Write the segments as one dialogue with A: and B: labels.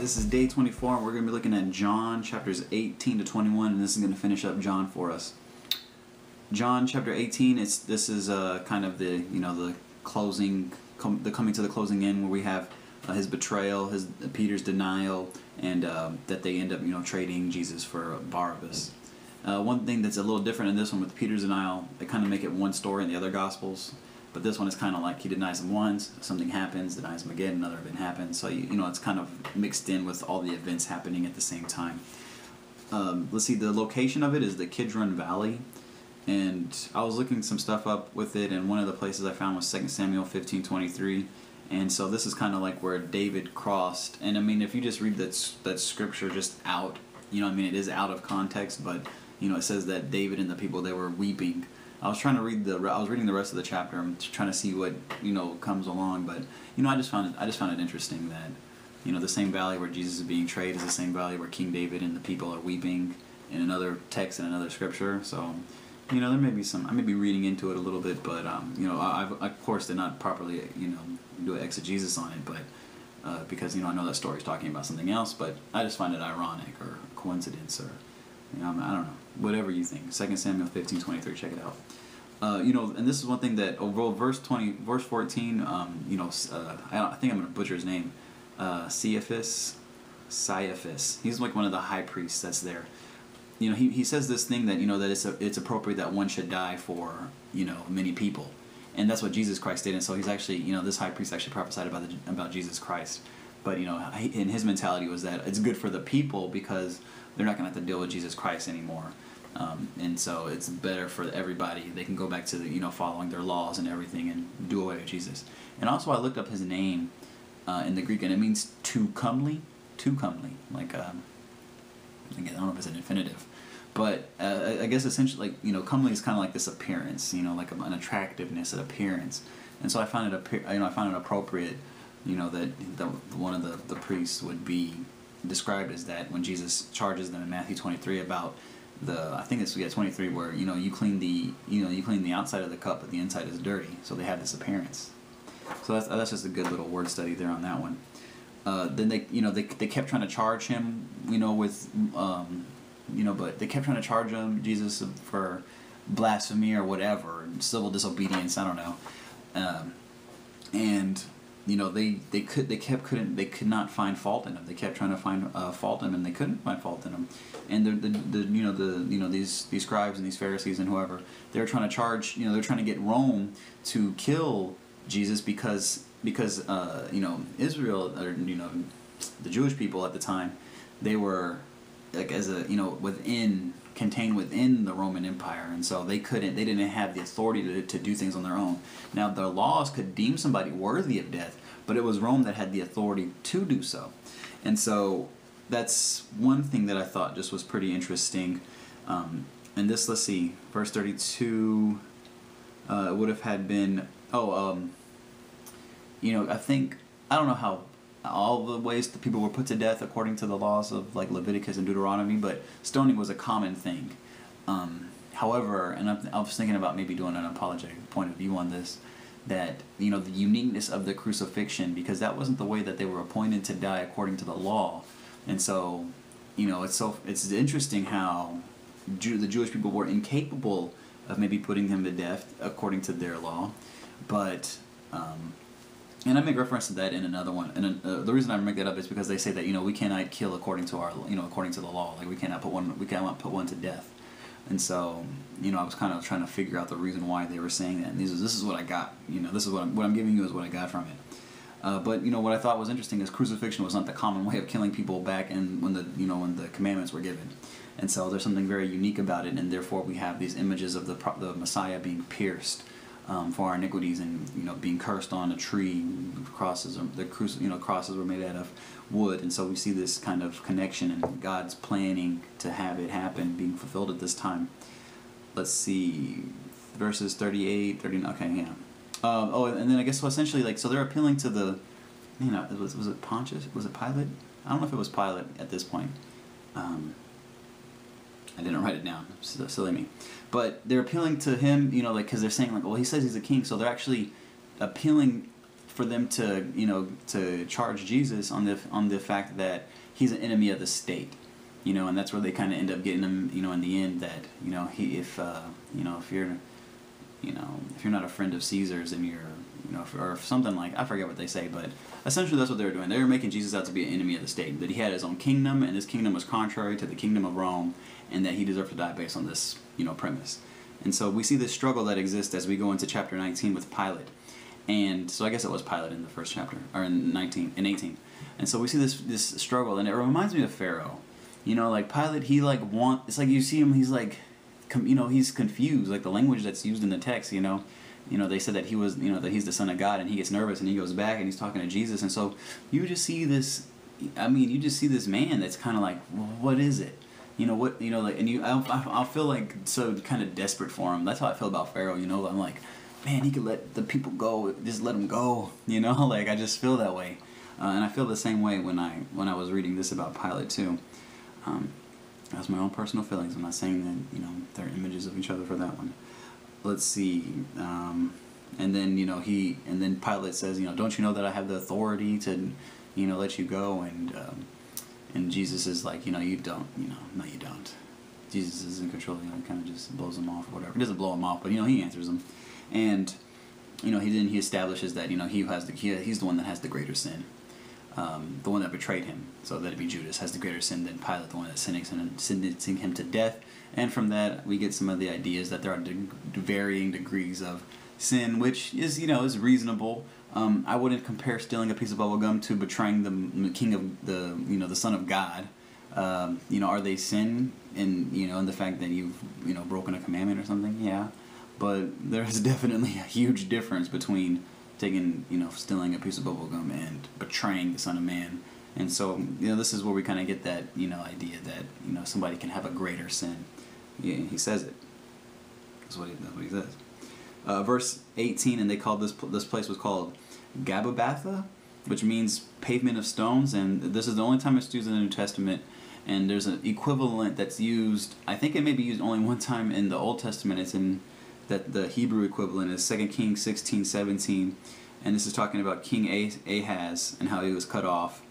A: this is day 24, and we're going to be looking at John chapters 18 to 21, and this is going to finish up John for us. John chapter 18, this is kind of the the closing, the coming to the closing end, where we have his betrayal, Peter's denial, and that they end up trading Jesus for Barabbas. One thing that's a little different in this one with Peter's denial, they kind of make it one story in the other Gospels. But this one is kind of like he denies him once, something happens, denies him again, another event happens. So, it's kind of mixed in with all the events happening at the same time. Let's see, the location of it is the Kidron Valley. And I was looking some stuff up with it, and one of the places I found was 2 Samuel 15:23. And so this is kind of like where David crossed. And I mean, if you just read that scripture just out, it is out of context, but, it says that David and the people, they were weeping. I was reading the rest of the chapter. I'm trying to see what comes along, but I just found it interesting that the same valley where Jesus is being betrayed is the same valley where King David and the people are weeping in another text in another scripture. So there may be I may be reading into it a little bit, but I of course did not properly do an exegesis on it, but because I know that story is talking about something else, but I just find it ironic or coincidence or I don't know, whatever you think. 2 Samuel 15:23, check it out. And this is one thing that verse 14. I think I'm gonna butcher his name. Caiaphas. He's like one of the high priests that's there. He says this thing that that it's appropriate that one should die for many people, and that's what Jesus Christ did. And so he's actually this high priest actually prophesied about Jesus Christ, but in his mentality was that it's good for the people because they're not going to have to deal with Jesus Christ anymore. And so it's better for everybody. They can go back to following their laws and everything and do away with Jesus. And also I looked up his name in the Greek, and it means too comely. Like I don't know if it's an infinitive, but I guess essentially comely is kind of like this appearance, like an attractiveness, an appearance. And so I found it appropriate, that one of the priests would be described as that when Jesus charges them in Matthew 23 about I think it's 23 where you clean the outside of the cup but the inside is dirty, so they have this appearance. So that's just a good little word study there on that one. Then they kept trying to charge him with but they kept trying to charge him Jesus for blasphemy or whatever, civil disobedience, I don't know, and they could not find fault in him. They kept trying to find fault in him, and they couldn't find fault in him. And these scribes and these Pharisees and whoever, they're trying to charge, they're trying to get Rome to kill Jesus because Israel, or the Jewish people at the time, they were like contained within the Roman Empire, and so they didn't have the authority to do things on their own. Now their laws could deem somebody worthy of death, but it was Rome that had the authority to do so. And so that's one thing that I thought just was pretty interesting. And this, let's see, verse 32 would have had been I think, I don't know how all the ways the people were put to death according to the laws of like Leviticus and Deuteronomy, but stoning was a common thing. However, and I was thinking about maybe doing an apologetic point of view on this, that the uniqueness of the crucifixion, because that wasn't the way that they were appointed to die according to the law. And so it's interesting how the Jewish people were incapable of maybe putting him to death according to their law, but and I make reference to that in another one. And the reason I make that up is because they say that we cannot kill according to according to the law. Like we cannot put one to death. And so I was kind of trying to figure out the reason why they were saying that. And this is what I got. This is what I'm giving you is what I got from it. But what I thought was interesting is crucifixion was not the common way of killing people back in when the commandments were given. And so there's something very unique about it, and therefore we have these images of the Messiah being pierced for our iniquities, and being cursed on a tree. Crosses were made out of wood, and so we see this kind of connection and God's planning to have it happen being fulfilled at this time. Let's see, verses 38, 39. Okay, yeah. And then I guess so essentially so they're appealing to the, was it Pontius? Was it Pilate? I don't know if it was Pilate at this point. I didn't write it down. Silly me. But they're appealing to him, because they're saying well, he says he's a king, so they're actually appealing for them to, to charge Jesus on the fact that he's an enemy of the state, and that's where they kind of end up getting him, in the end, that, if you're, if you're not a friend of Caesar's and you're, or something like, I forget what they say, but essentially that's what they were doing. They were making Jesus out to be an enemy of the state, that he had his own kingdom, and this kingdom was contrary to the kingdom of Rome, and that he deserved to die based on this, premise. And so we see this struggle that exists as we go into chapter 19 with Pilate. And so I guess it was Pilate in the first chapter, or in 18. And so we see this struggle, and it reminds me of Pharaoh. Like Pilate, it's like you see him, he's like, he's confused, like the language that's used in the text, they said that he was, that he's the son of God, and he gets nervous and he goes back and he's talking to Jesus. And so you just see this, man that's kind of like, well, what is it? I feel like so kind of desperate for him. That's how I feel about Pharaoh, I'm like, man, he could let the people go, just let them go, like I just feel that way. And I feel the same way when I was reading this about Pilate too. That's my own personal feelings. I'm not saying that, they're images of each other for that one. Let's see. And then Pilate says, don't you know that I have the authority to, let you go? And Jesus is like, you don't, no, you don't. Jesus is in control, kind of just blows him off or whatever. He doesn't blow him off, but, he answers him. And, he establishes that, he's the one that has the greater sin. The one that betrayed him, so that'd be Judas, has the greater sin than Pilate, the one that's sentencing him to death. And from that, we get some of the ideas that there are varying degrees of sin, which is, is reasonable. I wouldn't compare stealing a piece of bubble gum to betraying the king of the Son of God. Are they sin in the fact that you've broken a commandment or something? Yeah, but there's definitely a huge difference between stealing a piece of bubble gum and betraying the Son of Man. And so, this is where we kind of get that, idea that, somebody can have a greater sin. Yeah, he says it. That's what he says. Verse 18, and they called this place was called Gababatha, which means pavement of stones, and this is the only time it's used in the New Testament. And there's an equivalent that's used, I think it may be used only one time in the Old Testament. It's in that the Hebrew equivalent is 2 Kings 16:17, and this is talking about King Ahaz and how he was cut off.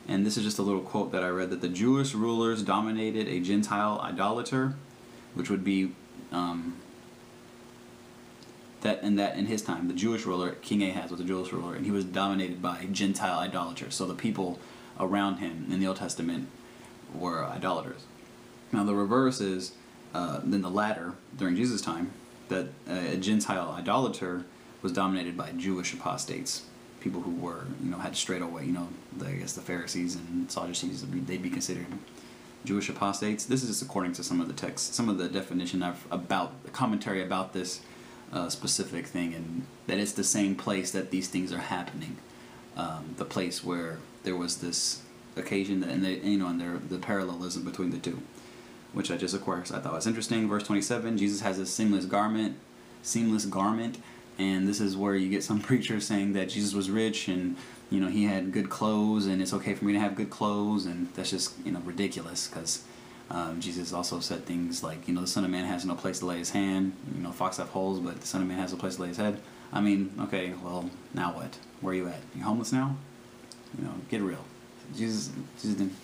A: And this is just a little quote that I read, that the Jewish rulers dominated a Gentile idolater, which would be that in his time, the Jewish ruler, King Ahaz was a Jewish ruler, and he was dominated by Gentile idolaters. So the people around him in the Old Testament were idolaters. Now the reverse is, then the latter, during Jesus' time, that a Gentile idolater was dominated by Jewish apostates, people who were, had strayed away. I guess the Pharisees and Sadducees, they'd be considered Jewish apostates. This is just according to some of the text, some of the definition about the commentary about this specific thing, and that it's the same place that these things are happening. The place where there was this occasion, and the parallelism between the two, which I just, of course, I thought was interesting. Verse 27, Jesus has a seamless garment, and this is where you get some preachers saying that Jesus was rich and he had good clothes, and it's okay for me to have good clothes, and that's just ridiculous, because Jesus also said things like the Son of Man has no place to lay his hand. Fox have holes, but the Son of Man has no place to lay his head. I mean, okay, well, now what? Where are you at? You homeless now? Get real. Jesus didn't.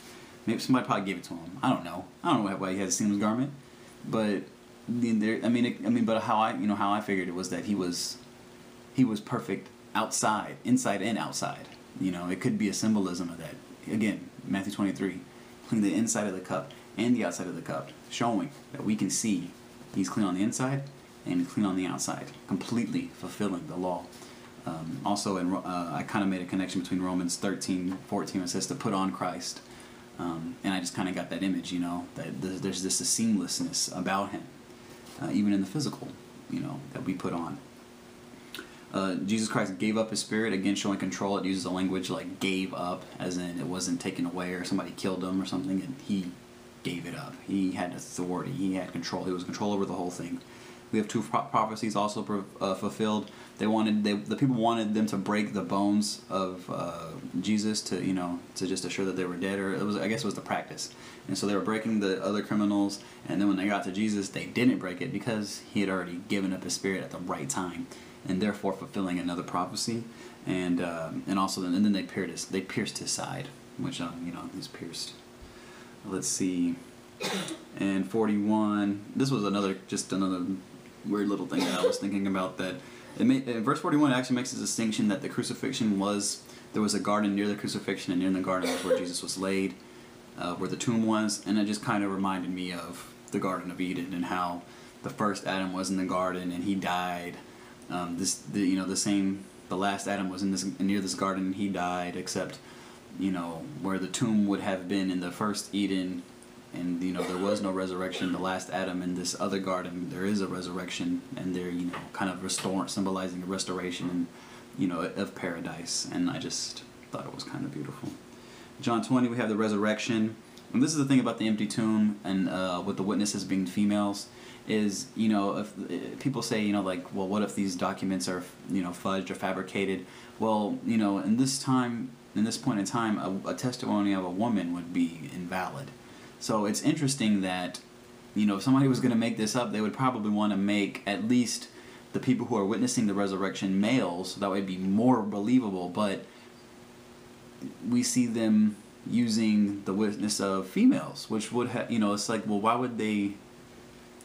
A: Maybe somebody probably gave it to him. I don't know why he had a seamless garment, but but how I figured it was that he was perfect outside, inside and outside. It could be a symbolism of that. Again, Matthew 23, clean the inside of the cup and the outside of the cup, showing that we can see he's clean on the inside and he's clean on the outside, completely fulfilling the law. Also, I kind of made a connection between Romans 13:14, it says to put on Christ. And I just kind of got that image, that there's this seamlessness about him, even in the physical, that we put on. Jesus Christ gave up his spirit, again showing control. It uses a language like gave up, as in it wasn't taken away or somebody killed him or something, and he gave it up. He had authority, he had control, he was in control over the whole thing. We have two prophecies also fulfilled. The people wanted them to break the bones of Jesus to just assure that they were dead, or I guess it was the practice. And so they were breaking the other criminals, and then when they got to Jesus, they didn't break it because he had already given up his spirit at the right time, and therefore fulfilling another prophecy. and also then they pierced his side, which he's pierced. Let's see. And 41. This was another weird little thing that I was thinking about, that in verse 41 it actually makes a distinction that the crucifixion there was a garden near the crucifixion, and near the garden was where Jesus was laid, where the tomb was, and it just kind of reminded me of the Garden of Eden and how the first Adam was in the garden and he died. The last Adam was near this garden and he died, except where the tomb would have been in the first Eden, and there was no resurrection. The last Adam in this other garden, there is a resurrection, and they're kind of symbolizing a restoration of paradise. And I just thought it was kind of beautiful. John 20, we have the resurrection, and this is the thing about the empty tomb and with the witnesses being females, is if people say well, what if these documents are fudged or fabricated? Well, in this point in time, a testimony of a woman would be invalid. So it's interesting that if somebody was going to make this up, they would probably want to make at least the people who are witnessing the resurrection males, so that would be more believable. But we see them using the witness of females, which would have it's like, well, why would they?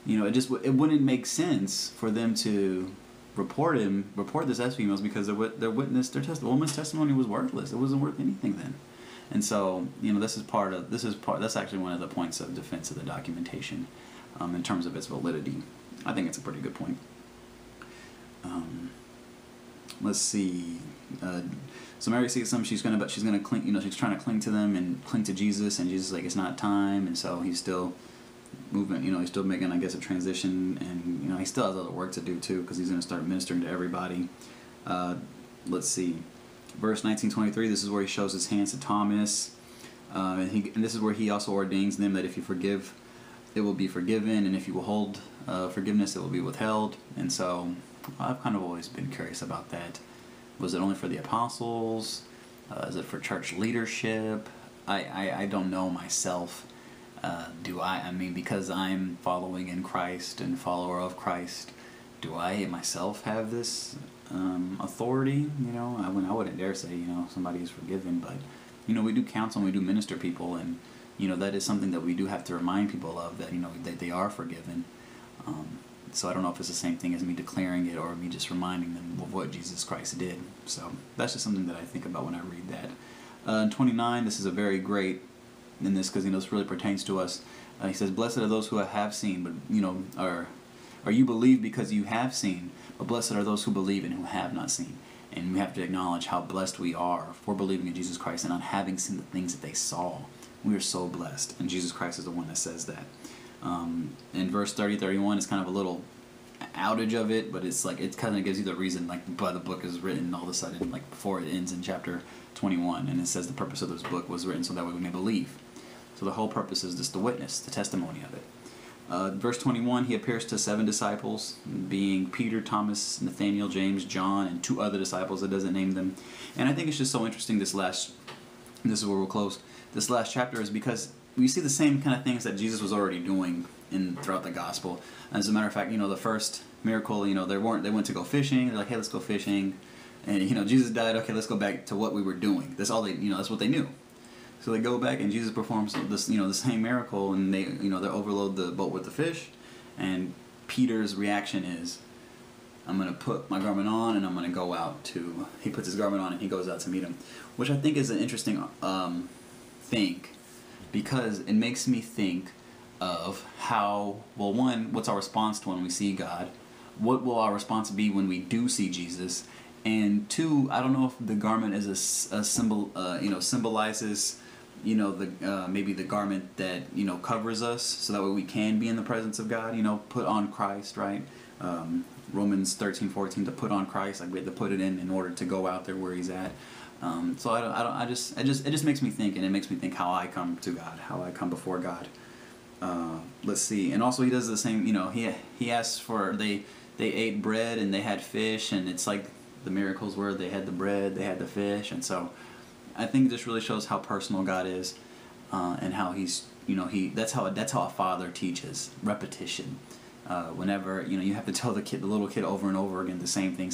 A: It wouldn't make sense for them to report this as females, because the woman's testimony was worthless. It wasn't worth anything then. And so that's actually one of the points of defense of the documentation, in terms of its validity. I think it's a pretty good point. Let's see. So Mary sees them. She's gonna cling. She's trying to cling to them and cling to Jesus, and Jesus is like, it's not time. And so he's still moving. He's still making, I guess, a transition, and he still has other work to do too, because he's gonna start ministering to everybody. Let's see. Verse 19:23. This is where he shows his hands to Thomas, and this is where he also ordains them that if you forgive, it will be forgiven, and if you withhold forgiveness, it will be withheld. And so I've kind of always been curious about that. Was it only for the apostles? Is it for church leadership? I don't know myself. Because I'm following in Christ and follower of Christ, do I myself have this authority? I wouldn't dare say somebody is forgiven, but we do counsel and we do minister people, and that is something that we do have to remind people of, that that they are forgiven. So I don't know if it's the same thing as me declaring it or me just reminding them of what Jesus Christ did. So that's just something that I think about when I read that. In 29, this is a very great in this, because this really pertains to us. He says, "Blessed are those who have seen, but or you believe because you have seen, but blessed are those who believe and who have not seen." And we have to acknowledge how blessed we are for believing in Jesus Christ and not having seen the things that they saw. We are so blessed, and Jesus Christ is the one that says that. In verse 30-31, it's kind of a little outage of it, but it's like it kind of gives you the reason why the book is written all of a sudden, before it ends in chapter 21, and it says the purpose of this book was written so that we may believe. So the whole purpose is just the witness, the testimony of it. Verse 21, he appears to 7 disciples, being Peter, Thomas, Nathaniel, James, John, and 2 other disciples. It doesn't name them. And I think it's just so interesting this is where we'll close. This last chapter is because we see the same kind of things that Jesus was already doing throughout the gospel. As a matter of fact, the first miracle, they went to go fishing. They're like, hey, let's go fishing. And, Jesus died. Okay, let's go back to what we were doing. That's all that's what they knew. So they go back, and Jesus performs this, the same miracle, and they overload the boat with the fish, and Peter's reaction is, I'm going to put my garment on, and I'm going to go out to. He puts his garment on, and he goes out to meet him, which I think is an interesting thing, because it makes me think of how, well, one, what's our response to when we see God? What will our response be when we do see Jesus? And 2, I don't know if the garment is a symbol, symbolizes, maybe the garment that covers us, so that way we can be in the presence of God. Put on Christ, right? Romans 13:14, to put on Christ, we have to put it in order to go out there where He's at. So it just makes me think, and it makes me think how I come to God, how I come before God. Let's see, and also He does the same. He asks for they ate bread and they had fish, and it's like the miracles were they had the bread, they had the fish, and so I think this really shows how personal God is, and how He's that's how a father teaches repetition. Whenever you have to tell the little kid over and over again the same thing,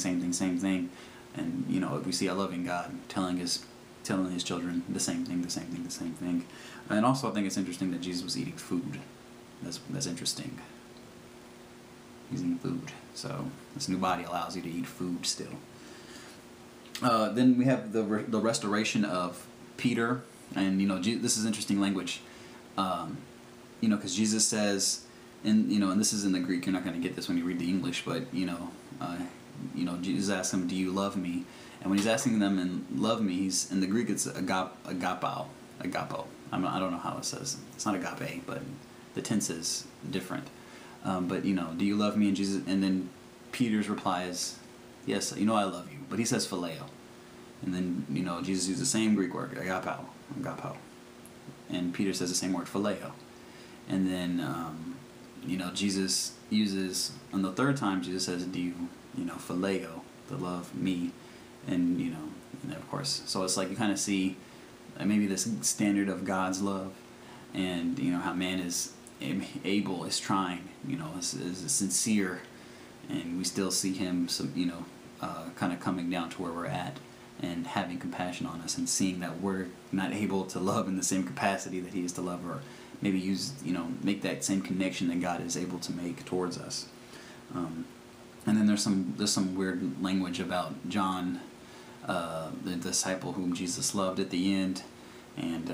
A: And we see a loving God telling his children the same thing. And also I think it's interesting that Jesus was eating food. That's interesting. He's eating food. So this new body allows you to eat food still. Then we have the restoration of Peter, and this is interesting language. Because Jesus says, and this is in the Greek. You're not going to get this when you read the English, but Jesus asks him, "Do you love me?" And when he's asking them and love me, he's in the Greek it's agapo. I don't know how it says. It's not agape, but the tense is different. But do you love me? And Jesus, and then Peter's reply is, "Yes, I love you." But he says phileo. And then Jesus uses the same Greek word, agapo. And Peter says the same word, phileo. And then Jesus uses, on the third time, Jesus says, "Do you phileo, to love me?" And and of course, so it's like you kind of see maybe this standard of God's love, and how man is trying, is sincere, and we still see him kind of coming down to where we're at and having compassion on us, and seeing that we're not able to love in the same capacity that he is to love, or maybe make that same connection that God is able to make towards us. And then there's some weird language about John, the disciple whom Jesus loved at the end, and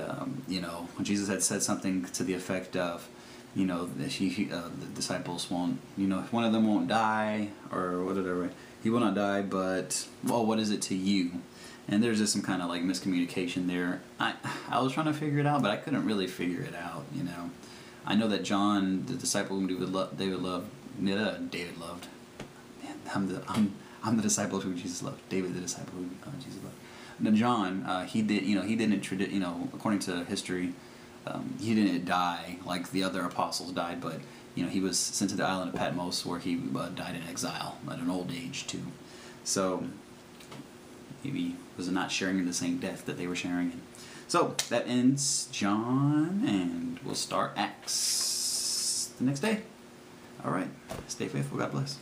A: Jesus had said something to the effect of, that the disciples won't, if one of them won't die, or whatever, he will not die, but, well, what is it to you? And there's just some kind of like miscommunication there. I was trying to figure it out, but I couldn't really figure it out, I know that John, the disciple whom David loved. Man, I'm the disciple who Jesus loved. David, the disciple who Jesus loved. Now John, he didn't, according to history, he didn't die like the other apostles died, but he was sent to the island of Patmos, where he died in exile at an old age too. So maybe was not sharing in the same death that they were sharing in. So that ends John, and we'll start Acts the next day. All right, stay faithful. God bless.